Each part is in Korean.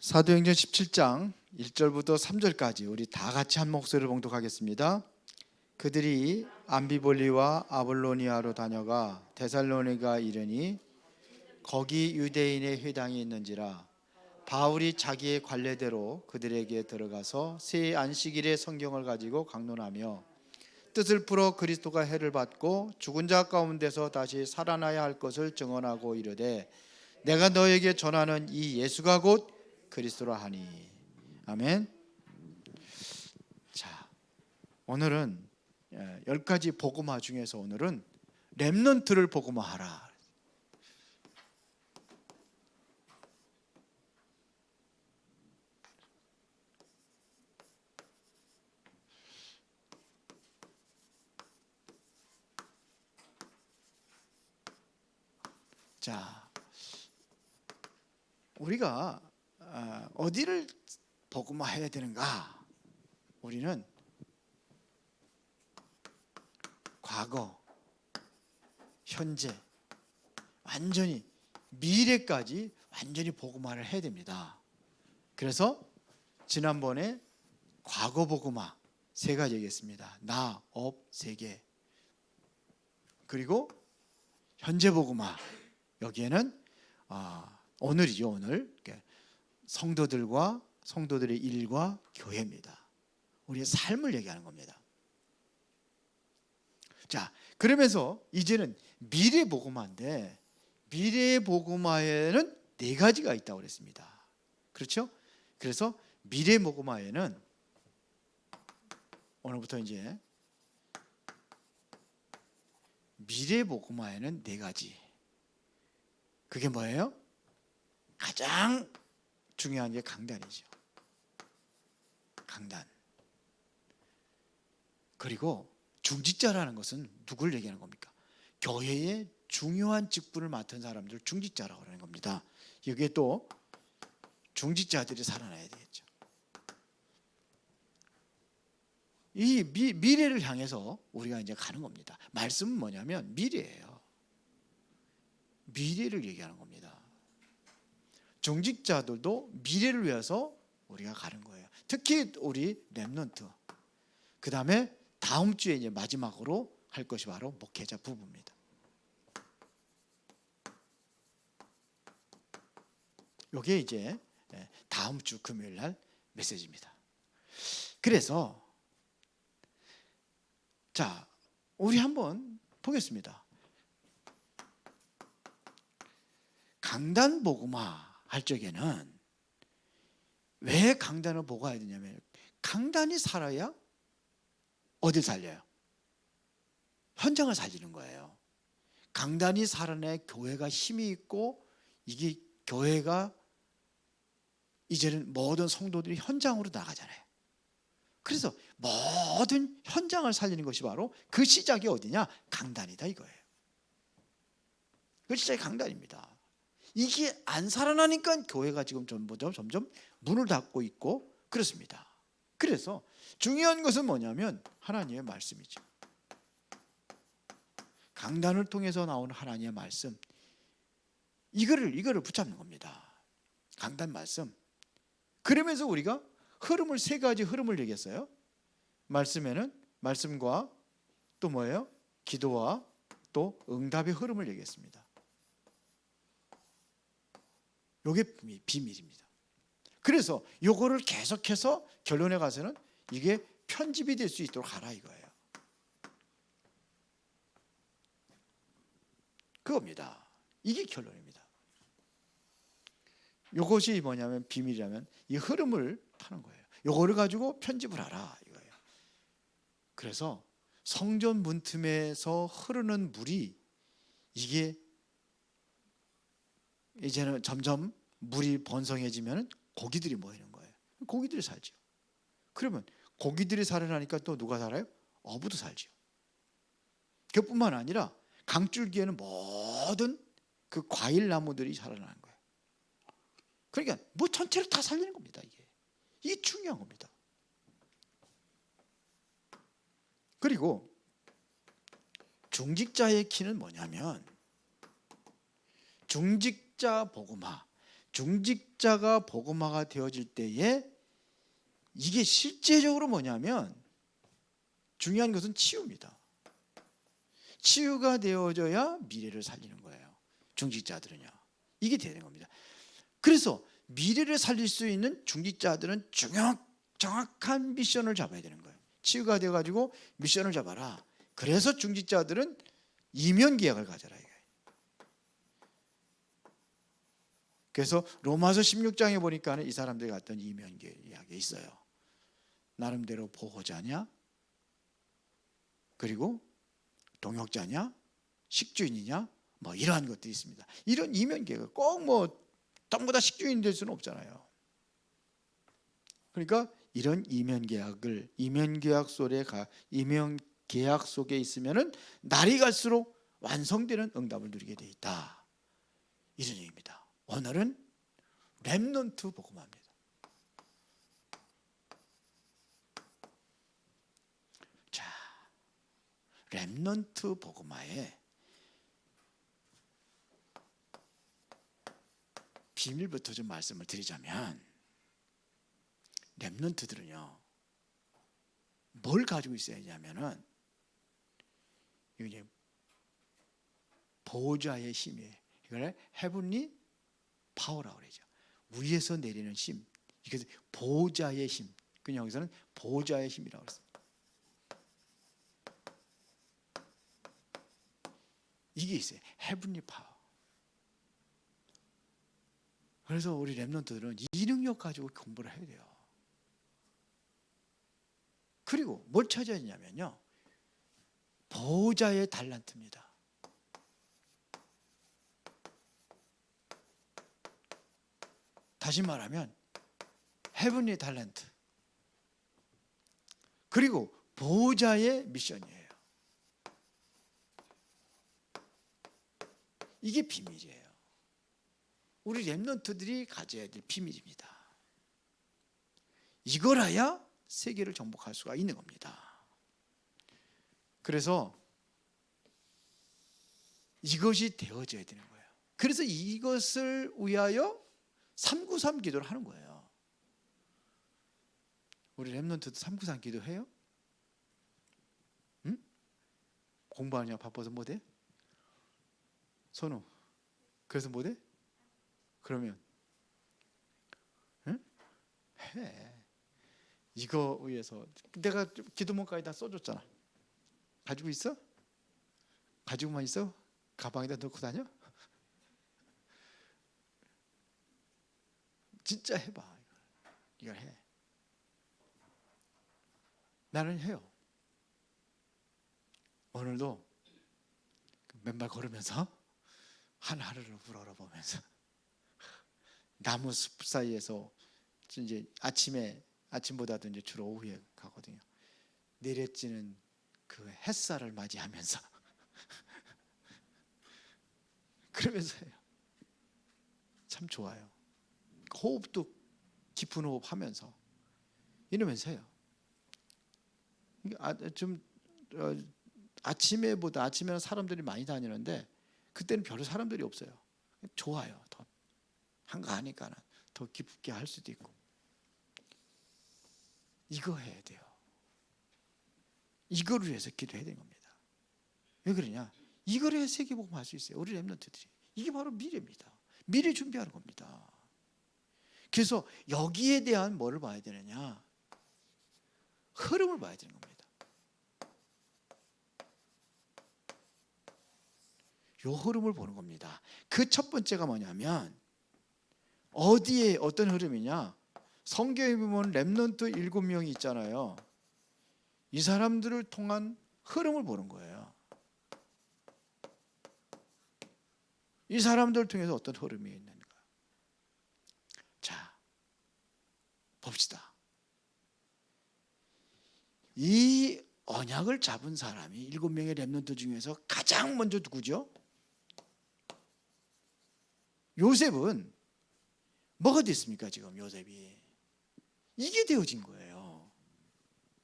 사도행전 17장 1절부터 3절까지 우리 다 같이 한 목소리로 봉독하겠습니다. 그들이 암비볼리와 아볼로니아로 다녀가 데살로니가 이르니 거기 유대인의 회당이 있는지라 바울이 자기의 관례대로 그들에게 들어가서 새 안식일의 성경을 가지고 강론하며 뜻을 풀어 그리스도가 해를 받고 죽은 자 가운데서 다시 살아나야 할 것을 증언하고 이르되 내가 너에게 전하는 이 예수가 곧 그리스도라 하니. 아멘. 자, 오늘은 10가지 복음화 중에서 오늘은 렘넌트를 복음화하라. 자, 우리가 어디를 복음화해야 되는가? 우리는 과거, 현재, 완전히 미래까지 완전히 복음화를 해야 됩니다. 그래서 지난번에 과거 복음화 3가지 얘기했습니다. 나, 업, 세계. 그리고 현재 복음화. 여기에는 오늘이죠. 오늘 성도들과 성도들의 일과 교회입니다. 우리의 삶을 얘기하는 겁니다. 자, 그러면서 이제는 미래 복음화인데 미래 복음화에는 4가지가 있다고 그랬습니다. 그렇죠? 그래서 미래 복음화에는 오늘부터 이제 미래 복음화에는 4가지. 그게 뭐예요? 가장 중요한 게 강단이죠. 강단. 그리고 중직자라는 것은 누굴 얘기하는 겁니까? 교회의 중요한 직분을 맡은 사람들 중직자라고 하는 겁니다. 여기에 또 중직자들이 살아나야 되겠죠. 이 미래를 향해서 우리가 이제 가는 겁니다. 말씀은 뭐냐면 미래예요. 미래를 얘기하는 겁니다. 중직자들도 미래를 위해서 우리가 가는 거예요. 특히 우리 렘넌트. 그 다음에 다음 주에 이제 마지막으로 할 것이 바로 목회자 부부입니다. 이게 이제 다음 주 금요일 날 메시지입니다. 그래서 자, 우리 한번 보겠습니다. 강단 복음화 할 적에는 왜 강단을 복음화해야 되냐면 강단이 살아야 어딜 살려요? 현장을 살리는 거예요. 강단이 살아내 교회가 힘이 있고 이게 교회가 이제는 모든 성도들이 현장으로 나가잖아요. 그래서 모든 현장을 살리는 것이 바로 그 시작이 어디냐? 강단이다 이거예요. 그 시작이 강단입니다. 이게 안 살아나니까 교회가 지금 점점 문을 닫고 있고 그렇습니다. 그래서 중요한 것은 뭐냐면 하나님의 말씀이죠. 강단을 통해서 나오는 하나님의 말씀, 이거를 붙잡는 겁니다. 강단 말씀. 그러면서 우리가 흐름을 3가지 흐름을 얘기했어요. 말씀에는 말씀과 또 뭐예요? 기도와 또 응답의 흐름을 얘기했습니다. 이게 비밀입니다. 그래서 이거를 계속해서 결론에 가서는 이게 편집이 될 수 있도록 하라 이거예요. 그겁니다. 이게 결론입니다. 이것이 뭐냐면 비밀이라면 이 흐름을 타는 거예요. 이거를 가지고 편집을 하라 이거예요. 그래서 성전 문틈에서 흐르는 물이 이게 이제는 점점 물이 번성해지면 고기들이 모이는 거예요. 고기들이 살죠. 그러면 고기들이 살아나니까 또 누가 살아요? 어부도 살죠. 그뿐만 아니라 강줄기에는 모든 그 과일 나무들이 살아나는 거예요. 그러니까 뭐 전체를 다 살리는 겁니다. 이게 중요한 겁니다. 그리고 중직자의 키는 뭐냐면 중직자 복음화. 중직자가 복음화가 되어질 때에 이게 실제적으로 뭐냐면 중요한 것은 치유입니다. 치유가 되어져야 미래를 살리는 거예요. 중직자들은요. 이게 되는 겁니다. 그래서 미래를 살릴 수 있는 중직자들은 정확한 미션을 잡아야 되는 거예요. 치유가 되어가지고 미션을 잡아라. 그래서 중직자들은 이면계약을 가져라. 그래서 로마서 16장에 보니까 이 사람들이 갖던 이면계약이 있어요. 나름대로 보호자냐, 그리고 동역자냐, 식주인이냐, 뭐 이러한 것들이 있습니다. 이런 이면계약, 꼭 뭐 전부 다 식주인이 될 수는 없잖아요. 그러니까 이런 이면계약 속에 있으면은 날이 갈수록 완성되는 응답을 누리게 돼 있다. 이런 얘기입니다. 오늘은 렘넌트 복음화입니다. 자, 렘넌트 복음화의 비밀부터 좀 말씀을 드리자면, 렘넌트들은요 뭘 가지고 있어야 하냐면은 이게 보호자의 힘이에요. 이걸 헤븐리 파워라고 그러죠. 위에서 내리는 힘. 이게 보호자의 힘. 그냥 여기서는 보호자의 힘이라고 그랬습니다. 이게 있어요. 헤븐리 파워. 그래서 우리 렘넌트들은 이 능력 가지고 공부를 해야 돼요. 그리고 뭘 찾아야 되냐면요, 보호자의 달란트입니다. 다시 말하면 헤븐리 탤런트, 그리고 보호자의 미션이에요. 이게 비밀이에요. 우리 렘넌트들이 가져야 될 비밀입니다. 이거라야 세계를 정복할 수가 있는 겁니다. 그래서 이것이 되어져야 되는 거예요. 그래서 이것을 위하여 393 기도를 하는 거예요. 우리 렘넌트도 393 기도해요? 응? 공부하냐 바빠서 못해? 선우, 그래서 못해? 그러면 응? 해. 이거 위해서 내가 기도문까지 다 써줬잖아. 가지고 있어? 가지고만 있어? 가방에다 넣고 다녀? 진짜 해봐. 이걸 해. 나는 해요. 오늘도 맨발 걸으면서 한 하루를 우러러보면서 나무 숲 사이에서 이제 아침보다도 이제 주로 오후에 가거든요. 내려지는 그 햇살을 맞이하면서 그러면서 해요. 참 좋아요. 호흡도 깊은 호흡 하면서 이러면서 해요. 아침에는 사람들이 많이 다니는데 그때는 별로 사람들이 없어요. 좋아요. 더 한가하니까는 더 깊게 할 수도 있고. 이거 해야 돼요. 이거를 위해서 기도해야 되는 겁니다. 왜 그러냐? 이걸 해야 세계복음 할 수 있어요. 우리 렘넌트들이. 이게 바로 미래입니다. 미래 준비하는 겁니다. 그래서 여기에 대한 뭐를 봐야 되느냐? 흐름을 봐야 되는 겁니다. 요 흐름을 보는 겁니다. 그 첫 번째가 뭐냐면 어디에 어떤 흐름이냐? 성경에 보면 렘넌트 7명이 있잖아요. 이 사람들을 통한 흐름을 보는 거예요. 이 사람들을 통해서 어떤 흐름이 있는가? 자, 봅시다. 이 언약을 잡은 사람이 7명의 렘넌트 중에서 가장 먼저 누구죠? 요셉은 뭐가 됐습니까? 지금 요셉이 이게 되어진 거예요.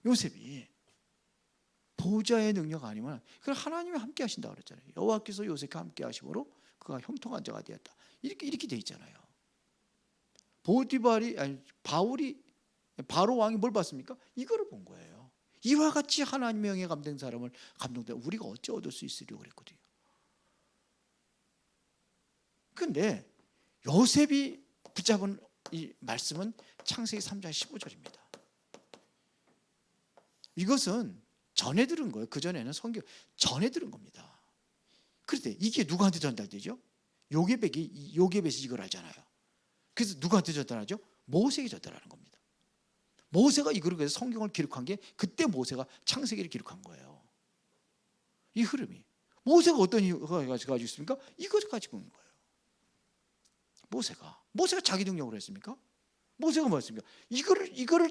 요셉이 보호자의 능력 아니면 그럼 하나님이 함께 하신다 그랬잖아요. 여호와께서 요셉과 함께 하심으로 그가 형통한 자가 되었다. 이렇게 돼 있잖아요. 바로 왕이 뭘 봤습니까? 이거를 본 거예요. 이와 같이 하나님의 영에 감동된 사람을 감동된 우리가 어찌 얻을 수 있으리요 그랬거든요. 그런데 요셉이 붙잡은 이 말씀은 창세기 3장 15절입니다. 이것은 전해 들은 거예요. 그전에는 성경 전해 들은 겁니다. 그런데 이게 누구한테 전달되죠? 요게벳이 이걸 알잖아요. 그래서 누구한테 전달하죠? 모세에게 전달하는 겁니다. 모세가 이거를 그래서 성경을 기록한 게 그때 모세가 창세기를 기록한 거예요. 이 흐름이 모세가 어떤 이유가 가지고 있습니까? 이것을 가지고 있는 거예요. 모세가 자기 능력으로 했습니까? 모세가 뭐였습니까? 이거를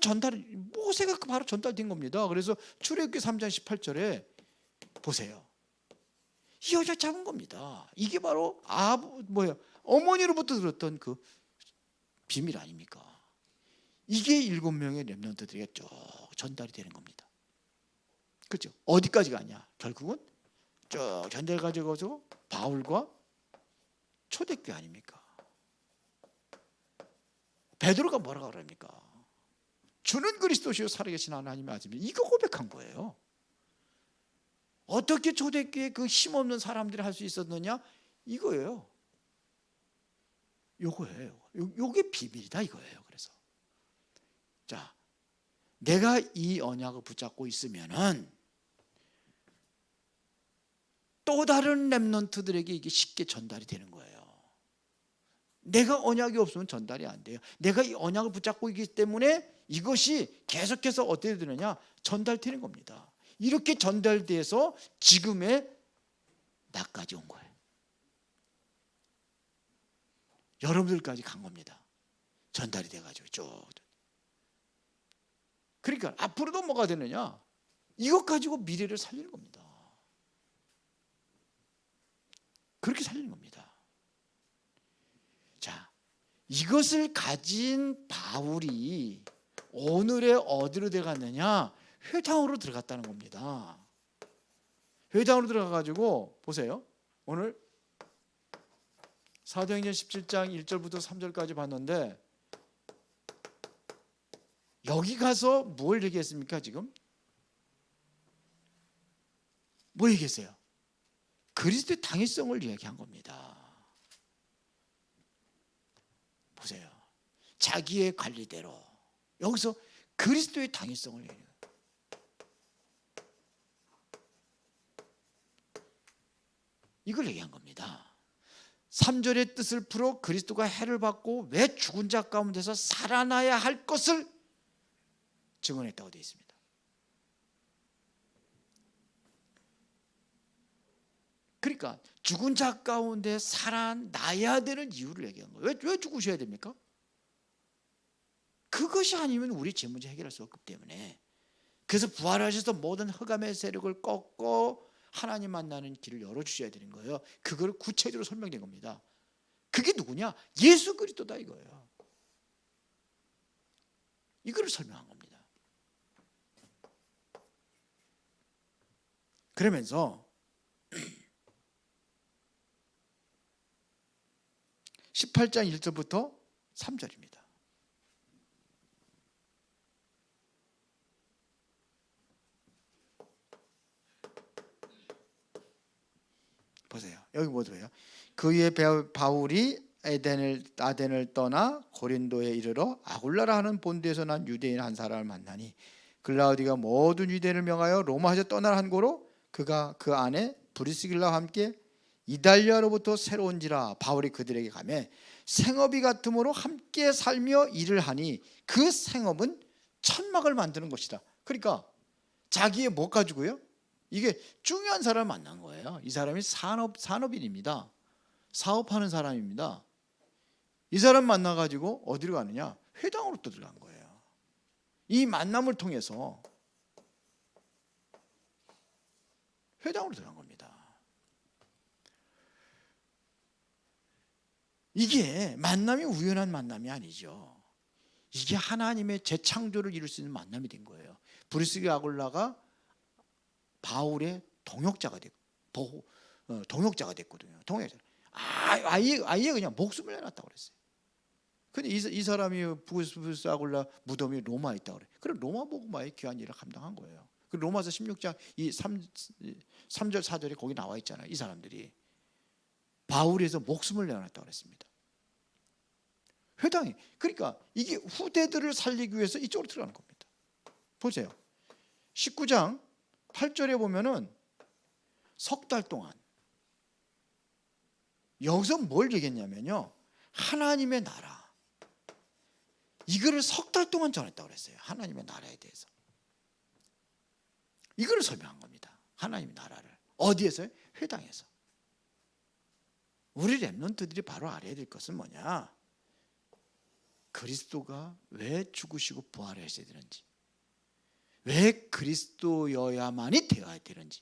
모세가 바로 전달된 겁니다. 그래서 출애굽기 3장 18절에 보세요. 이 여자 잡은 겁니다. 이게 바로 어머니로부터 들었던 그 비밀 아닙니까? 이게 7명의 렘넌트들에게 쭉 전달이 되는 겁니다. 그렇죠? 어디까지 가냐? 결국은 쭉 전달 가져가서 바울과 초대교회 아닙니까? 베드로가 뭐라고 그럽니까? 주는 그리스도시요 살아계신 하나님의 아들이 이거 고백한 거예요. 어떻게 초대교회 그 힘없는 사람들이 할 수 있었느냐? 이거예요. 요거예요. 요게 비밀이다 이거예요. 그래서 자, 내가 이 언약을 붙잡고 있으면은 또 다른 렘넌트들에게 이게 쉽게 전달이 되는 거예요. 내가 언약이 없으면 전달이 안 돼요. 내가 이 언약을 붙잡고 있기 때문에 이것이 계속해서 어떻게 되느냐? 전달되는 겁니다. 이렇게 전달돼서 지금의 나까지 온 거예요. 여러분들까지 간 겁니다. 전달이 돼가지고 쭉. 그러니까 앞으로도 뭐가 되느냐? 이것 가지고 미래를 살리는 겁니다. 그렇게 살리는 겁니다. 자, 이것을 가진 바울이 오늘의 어디로 들어갔느냐? 회당으로 들어갔다는 겁니다. 회당으로 들어가가지고 보세요. 오늘 사도행전 17장 1절부터 3절까지 봤는데 여기 가서 뭘 얘기했습니까? 지금 뭐 얘기했어요? 그리스도의 당위성을 이야기한 겁니다. 보세요. 자기의 관리대로 여기서 그리스도의 당위성을 얘기해요. 이걸 얘기한 겁니다. 3절의 뜻을 풀어 그리스도가 해를 받고 왜 죽은 자 가운데서 살아나야 할 것을 증언했다고 되어 있습니다. 그러니까 죽은 자 가운데 살아나야 되는 이유를 얘기한 거예요. 왜 죽으셔야 됩니까? 그것이 아니면 우리 죄 문제 해결할 수 없기 때문에. 그래서 부활하셔서 모든 흑암의 세력을 꺾고 하나님 만나는 길을 열어주셔야 되는 거예요. 그걸 구체적으로 설명된 겁니다. 그게 누구냐? 예수 그리스도다 이거예요. 이거를 설명한 겁니다. 그러면서 18장 1절부터 3절입니다. 보세요. 여기 뭐 들어요? 그 위에 바울이 아덴을 떠나 고린도에 이르러 아굴라라 하는 본도에서 난 유대인 한 사람을 만나니 글라우디가 모든 유대인을 명하여 로마에서 떠나라 한 고로 그가 그 안에 브리스길라와 함께 이달리아로부터 새로운지라 바울이 그들에게 가매 생업이 같음으로 함께 살며 일을 하니 그 생업은 천막을 만드는 것이다. 그러니까 자기의 뭐 가지고요? 이게 중요한 사람을 만난 거예요. 이 사람이 산업인입니다. 사업하는 사람입니다. 이 사람 만나가지고 어디로 가느냐? 회당으로 또 들어간 거예요. 이 만남을 통해서 회당으로 들어간 겁니다. 이게 만남이 우연한 만남이 아니죠. 이게 하나님의 재창조를 이룰 수 있는 만남이 된 거예요. 브리스가 아굴라가 바울의 동역자가 됐거든요. 동역자. 아예 그냥 목숨을 내놨다고 그랬어요. 그러니까 바울이 그 사람을 만나가지고 이 사람을 어떻게 만들었느냐? 회당으로 만들었어요. 그러니까 바울이 그 사람을 만나가지고 이 사람을 근데 이 사람이 부스아굴라 무덤이 로마에 있다 그래. 그럼 로마 복음화의 귀한 일을 감당한 거예요. 그 로마서 16장 이 3절 4절에 거기 나와 있잖아요. 이 사람들이 바울에서 목숨을 내어놨다 그랬습니다. 회당이. 그러니까 이게 후대들을 살리기 위해서 이쪽으로 들어가는 겁니다. 보세요. 19장 8절에 보면은 석 달 동안 여기서 뭘 얘기했냐면요, 하나님의 나라, 이거를 석 달 동안 전했다고 그랬어요. 하나님의 나라에 대해서 이거를 설명한 겁니다. 하나님의 나라를. 어디에서요? 회당에서. 우리 렘넌트들이 바로 알아야 될 것은 뭐냐, 그리스도가 왜 죽으시고 부활하셔야 되는지, 왜 그리스도여야만이 되어야 되는지,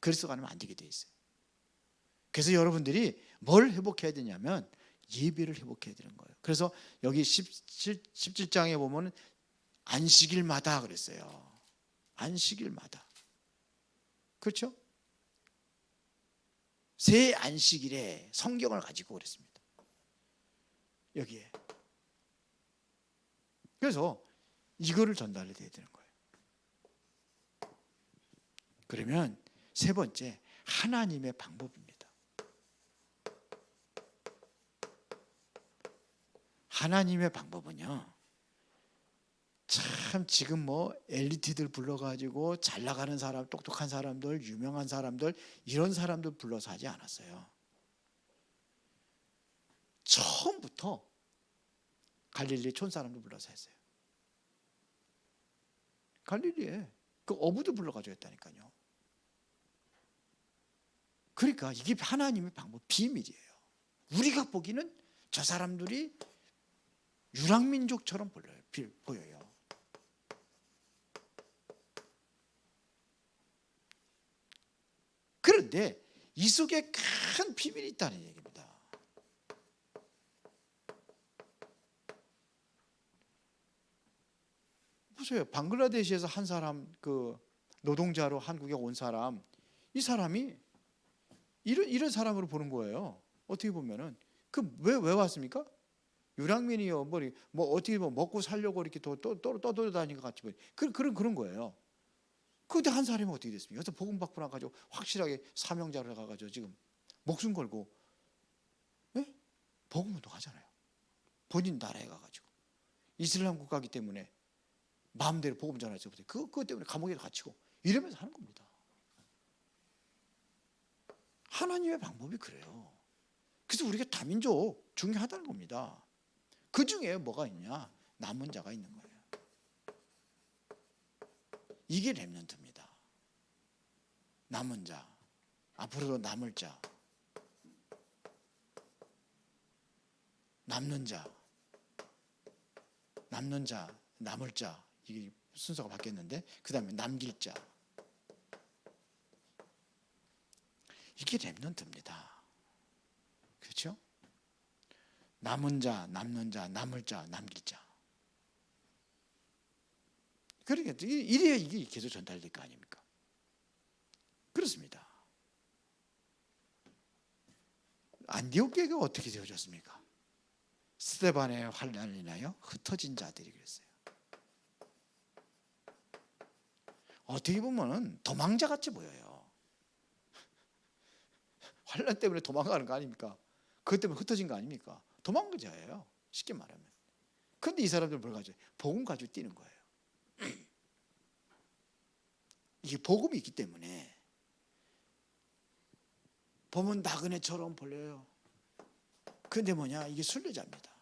그리스도가 아니면 안 되게 돼 있어요. 그래서 여러분들이 뭘 회복해야 되냐면 예배를 회복해야 되는 거예요. 그래서 여기 17장에 보면 안식일마다 그랬어요. 안식일마다. 그렇죠? 새 안식일에 성경을 가지고 그랬습니다. 여기에. 그래서 이거를 전달해야 되는 거예요. 그러면 세 번째, 하나님의 방법입니다. 하나님의 방법은요, 참 지금 뭐 엘리트들 불러가지고 잘 나가는 사람, 똑똑한 사람들, 유명한 사람들, 이런 사람들 불러서 하지 않았어요. 처음부터 갈릴리 촌 사람들 불러서 했어요. 갈릴리에 그 어부도 불러가지고 했다니까요. 그러니까 이게 하나님의 방법, 비밀이에요. 우리가 보기는 저 사람들이 유랑민족처럼 보여요. 그런데 이 속에 큰 비밀이 있다는 얘기입니다. 보세요. 방글라데시에서 한 사람, 그 노동자로 한국에 온 사람, 이 사람이 이런 사람으로 보는 거예요. 어떻게 보면은 그 왜 왔습니까? 유랑민이요. 뭐 어떻게 보면 먹고 살려고 이렇게 떠돌아다니는 것 같이 보여. 그런 거예요. 그런데 한 사람이 어떻게 됐습니까? 그래서 복음 받고 나가지고 확실하게 사명자로 가가지고 지금 목숨 걸고, 예? 복음 운동하잖아요. 본인 나라에 가가지고 이슬람 국가이기 때문에 마음대로 복음 전하지 못해. 그것 때문에 감옥에 갇히고 이러면서 하는 겁니다. 하나님의 방법이 그래요. 그래서 우리가 다민족 중요하다는 겁니다. 그 중에 뭐가 있냐? 남은 자가 있는 거예요. 이게 렘넌트입니다. 남은 자, 앞으로도 남을 자, 남는 자, 남을 자, 이게 순서가 바뀌었는데 그 다음에 남길 자, 이게 렘넌트입니다. 그렇죠? 남은 자, 남는 자, 남을 자, 남길 자. 그러니까 이래야 이게 계속 전달될 거 아닙니까? 그렇습니다. 안디옥 교회가 어떻게 되어졌습니까? 스데반의 환난을 인하여 흩어진 자들이 그랬어요. 어떻게 보면 도망자 같이 보여요. 환난 때문에 도망가는 거 아닙니까? 그것 때문에 흩어진 거 아닙니까? 도망자예요. 쉽게 말하면. 그런데 이 사람들 뭘 가지고? 복음 가지고 뛰는 거예요. 이게 복음이 있기 때문에 보면 나그네처럼 보여요. 그런데 뭐냐? 이게 순례자입니다.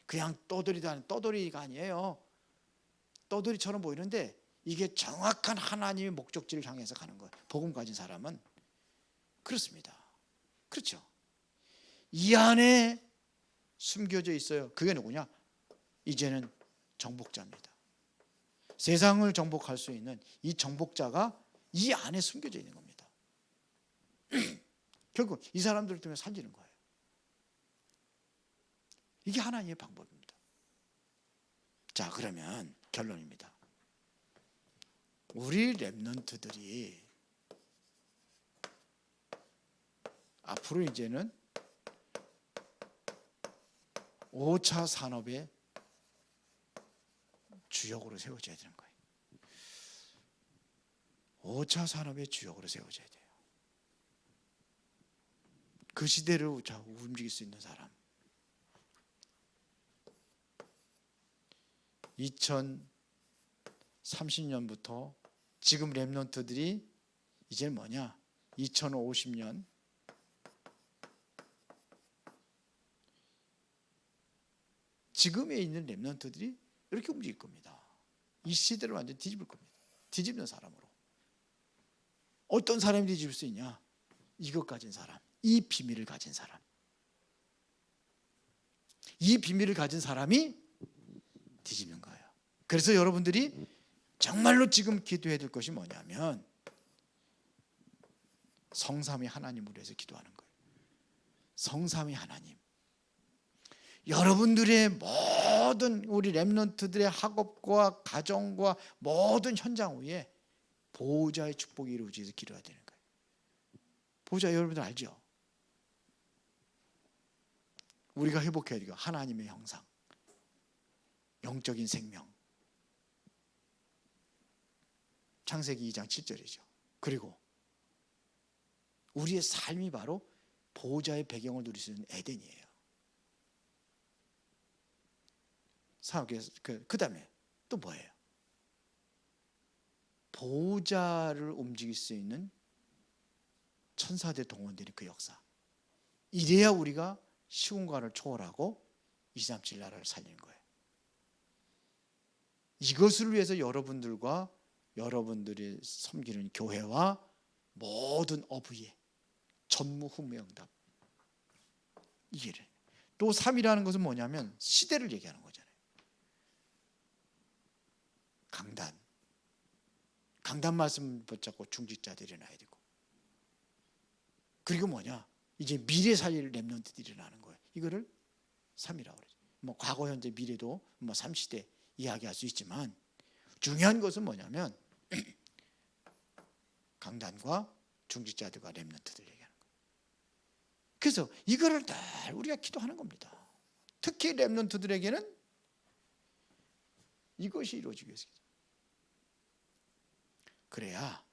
그냥 떠돌이가 아니에요. 떠돌이처럼 보이는데 이게 정확한 하나님의 목적지를 향해서 가는 거예요. 복음 가진 사람은 그렇습니다. 그렇죠? 이 안에 숨겨져 있어요. 그게 누구냐? 이제는 정복자입니다. 세상을 정복할 수 있는 이 정복자가 이 안에 숨겨져 있는 겁니다. 결국 이 사람들 때문에 살리는 거예요. 이게 하나님의 방법입니다. 자, 그러면 결론입니다. 우리 렘넌트들이 앞으로 이제는 5차 산업의 주역으로 세워져야 되는 거예요. 5차 산업의 주역으로 세워져야 돼요. 그 시대를 움직일 수 있는 사람. 2030년부터 지금 렘넌트들이 이제 뭐냐? 2050년 지금에 있는 렘넌트들이 이렇게 움직일 겁니다. 이 시대를 완전히 뒤집을 겁니다. 뒤집는 사람으로. 어떤 사람이 뒤집을 수 있냐? 이것 가진 사람, 이 비밀을 가진 사람. 이 비밀을 가진 사람이 뒤집는 거예요. 그래서 여러분들이 정말로 지금 기도해야 될 것이 뭐냐면 성삼위 하나님을 위해서 기도하는 거예요. 성삼위 하나님. 여러분들의 모든 우리 렘넌트들의 학업과 가정과 모든 현장 위에 보호자의 축복이 이루어지기 위해서 기도해야 되는 거예요. 보호자 여러분들 알죠? 우리가 회복해야 돼요. 하나님의 형상, 영적인 생명. 창세기 2장 7절이죠. 그리고 우리의 삶이 바로 보호자의 배경을 누릴 수 있는 에덴이에요. 그 다음에 또 뭐예요? 보호자를 움직일 수 있는 천사들 동원되는 그 역사. 이래야 우리가 시공간을 초월하고 237 나라를 살리는 거예요. 이것을 위해서 여러분들과 여러분들이 섬기는 교회와 모든 어부의 전무후무응답. 이해를. 또 3이라는 것은 뭐냐면 시대를 얘기하는 거잖아요. 강단 말씀 붙잡고 중직자들이 일어나야 되고, 그리고 뭐냐, 이제 미래 살릴 렘넌트들이 일어나는 거예요. 이거를 3이라고 그러죠. 뭐 과거 현재 미래도 뭐 3시대 이야기할 수 있지만 중요한 것은 뭐냐면 강단과 중직자들과 렘넌트들 얘기하는 거예요. 그래서 이거를 늘 우리가 기도하는 겁니다. 특히 렘넌트들에게는 이것이 이루어지기 위해서. 그래야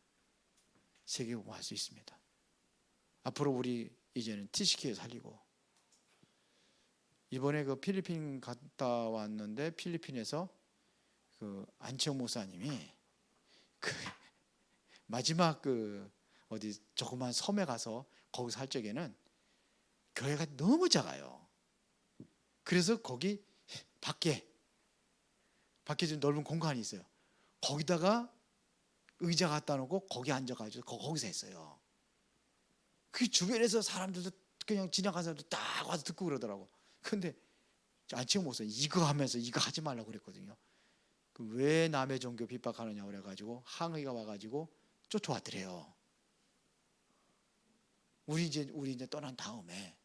세계복음할 수 있습니다. 앞으로 우리 이제는 TCK 살리고, 이번에 그 필리핀 갔다 왔는데 필리핀에서 그 안치홍 목사님이 그 마지막 그 어디 조그만 섬에 가서 거기서 할 적에는 교회가 너무 작아요. 그래서 거기 밖에 좀 넓은 공간이 있어요. 거기다가 의자 갖다 놓고 거기 앉아가지고 거기서 했어요. 그 주변에서 사람들도 그냥 지나가는 사람들 딱 와서 듣고 그러더라고. 근데 안치홍 목사 이거 하면서 이거 하지 말라고 그랬거든요. 왜 남의 종교 핍박하느냐 그래가지고 항의가 와가지고 쫓아왔더래요. 우리 이제 떠난 다음에.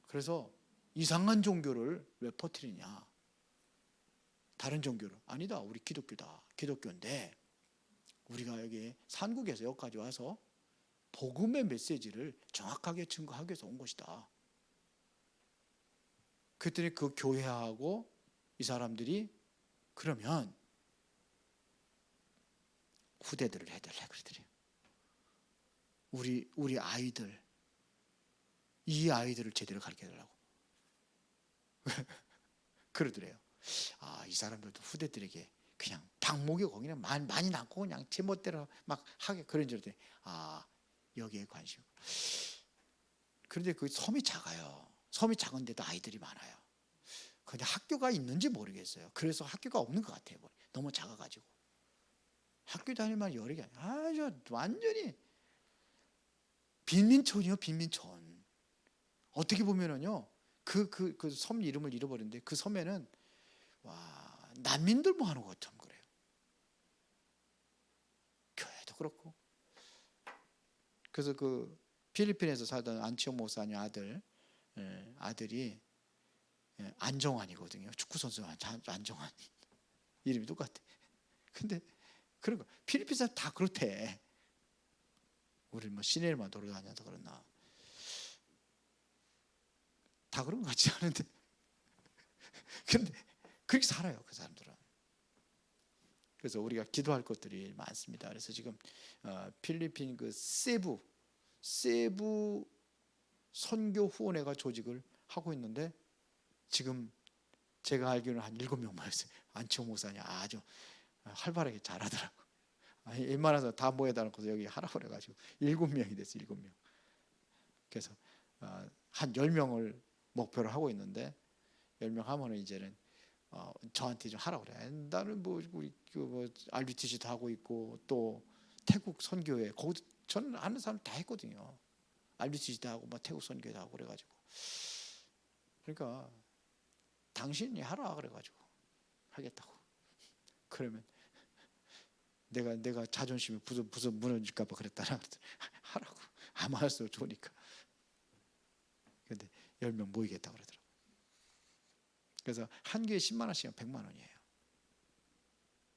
그래서 이상한 종교를 왜 퍼뜨리냐? 다른 종교를. 아니다, 우리 기독교다. 기독교인데 우리가 여기 산국에서 여기까지 와서 복음의 메시지를 정확하게 증거하기 위해서 온 것이다. 그랬더니 그 교회하고 이 사람들이 그러면 후대들을 해달래 그러더래요. 우리 아이들, 이 아이들을 제대로 가르쳐달라고 그러더래요. 이 사람들도 후대들에게 그냥 방목이 거기는 많이 낳고 그냥 제멋대로 막 하게 그런 줄 알았더니 여기에 관심. 그런데 그 섬이 작아요. 섬이 작은데도 아이들이 많아요. 근데 학교가 있는지 모르겠어요. 그래서 학교가 없는 것 같아요. 너무 작아가지고 학교 다닐만 여러 개. 저 완전히 빈민촌이요, 빈민촌. 어떻게 보면은요, 그 섬 이름을 잃어버렸는데 그 섬에는 난민들 뭐 하는 것처럼 그래요. 교회도 그렇고. 그래서 그 필리핀에서 살던 안치홍 목사님 아들이 안정환이거든요. 축구 선수 안정환. 이름이 똑같아. 근데 그런 거 필리핀 사람 다 그렇대. 우리 뭐 시내에만 돌아다녀서 그러나. 다 그런 것 같지 않은데 근데 그렇게 살아요, 그 사람들은. 그래서 우리가 기도할 것들이 많습니다. 그래서 지금 필리핀 그 세부 선교 후원회가 조직을 하고 있는데 지금 제가 알기로는 한 7명 모였어요. 안치홍 목사님 아주 활발하게 잘하더라고. 웬만해서 다 모여다 놓고 여기 하라고 그래가지고 7명이 됐어요. 7명. 그래서 한 10명을 목표로 하고 있는데 10명 하면은 이제는 저한테 좀 하라고 그래. 나는 뭐 우리 뭐 RUTC도 하고 있고 또 태국 선교회 거기도 저는 아는 사람 다 했거든요. RUTC도 하고 뭐 태국 선교회도 하고 그래가지고 그러니까 당신이 하라 그래가지고 하겠다고. 그러면 내가 자존심이 부서 무너질까봐 그랬다나 하라고. 아무 할 수 좋으니까. 근데 10명 모이겠다고 그러더라고. 그래서 한 개에 10만 원씩은 100만 원이에요.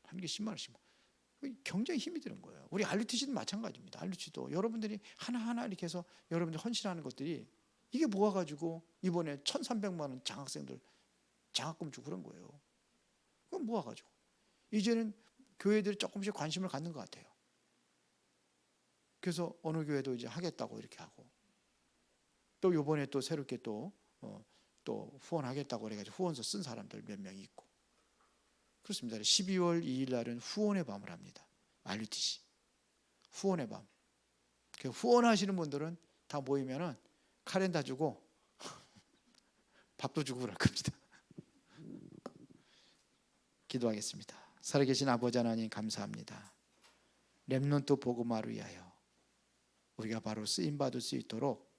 한 개에 10만 원씩. 굉장히 힘이 드는 거예요. 우리 RUTC도 마찬가지입니다. RUTC도 여러분들이 하나하나 이렇게 해서 여러분들 헌신하는 것들이 이게 모아가지고 이번에 1,300만 원 장학생들 장학금 주고 그런 거예요. 그럼 모아가지고 이제는 교회들이 조금씩 관심을 갖는 것 같아요. 그래서 어느 교회도 이제 하겠다고 이렇게 하고 또 이번에 또 새롭게 또 후원하겠다고 그래가지고 후원서 쓴 사람들 몇 명이 있고 그렇습니다. 12월 2일 날은 후원의 밤을 합니다. RUTC 후원의 밤. 후원하시는 분들은 다 모이면은 카렌다 주고 밥도 주고 그럴 겁니다. 기도하겠습니다. 살아계신 아버지 하나님 감사합니다. 렘넌트 복음화를 위하여 우리가 바로 쓰임받을 수 있도록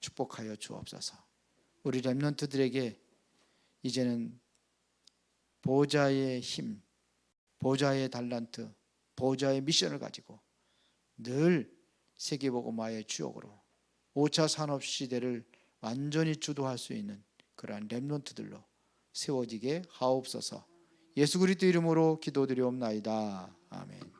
축복하여 주옵소서. 우리 렘넌트들에게 이제는 보좌의 힘, 보좌의 달란트, 보좌의 미션을 가지고 늘 세계복음화의 주역으로 5차 산업시대를 완전히 주도할 수 있는 그러한 렘넌트들로 세워지게 하옵소서. 예수 그리스도 이름으로 기도드리옵나이다. 아멘.